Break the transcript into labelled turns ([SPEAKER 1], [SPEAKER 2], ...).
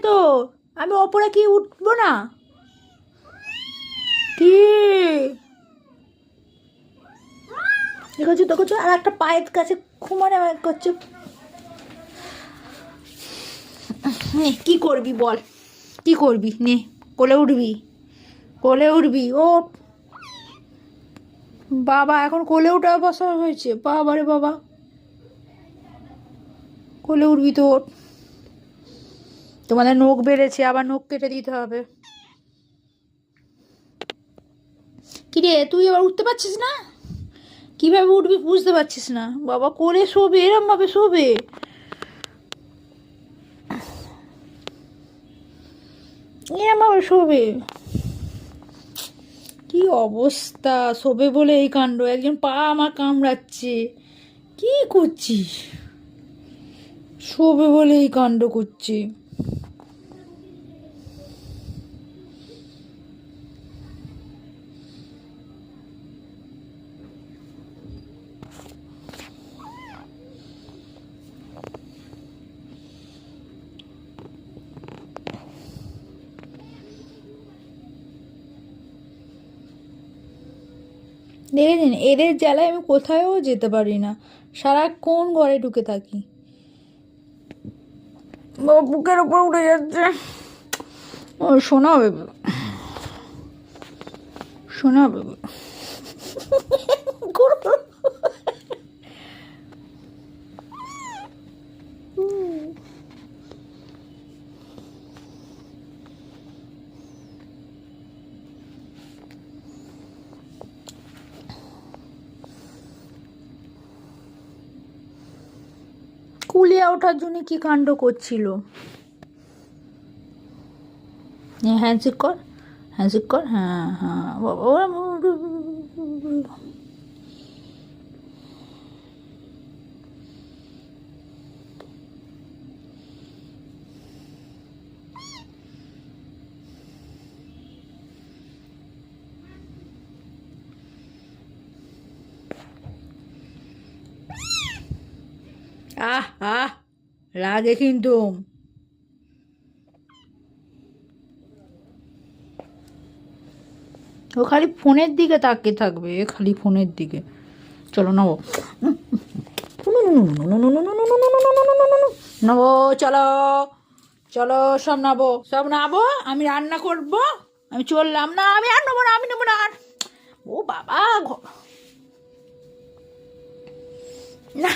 [SPEAKER 1] তো, আমি ওপরে কি উঠবো না? কি দেখছো দেখছো, আর একটা পায়ের কাছে ঘুমানো করছে। নে কি করবি বল, কি করবি? নে কোলে উঠবি, কোলে উঠবি। ও বাবা, এখন কোলে উঠা বসা হয়েছে, বাবা রে বাবা, কোলে উঠবি তো। তোমাদের নখ বেড়েছে, আবার নখ কেটে দিতে হবে। কিরে তুই আবার উঠতে পারছিস না? কিভাবে উঠবি বুঝতে পারছিস না? বাবা কোলে শোবে, এরম ভাবে শোবে, এরম ভাবে শোবে। কি অবস্থা, শোবে বলে এই কাণ্ড। একজন পা আমার কামড়াচ্ছে, কি করছিস? শোবে বলে এই কাণ্ড করছে। দেখেছেন, এদের জ্বালায় আমি কোথায়ও যেতে পারি না, সারাক্ষণ ঘরে ঢুকে থাকি। বুকের ওপর উঠে যাচ্ছে। ও শোনা বেবি, শোনা বেবি। কুলিয়ে ওঠার জন্য কি কাণ্ড করছিল। হ্যান্ডশেক কর, হ্যান্ডশেক কর। হ্যাঁ হ্যাঁ বাবা। আহ আহ, লাগে কিন্তু। ও খালি ফোনের দিকে তাকিয়ে থাকবে, খালি ফোনের দিকে। চলো নাবো, নাবো, চলো চলো, সব নাবো, সব নাবো। আমি রান্না করব, আমি চললাম। না আমি আর নেবো না, আমি নেবো না আর। ও বাবা, না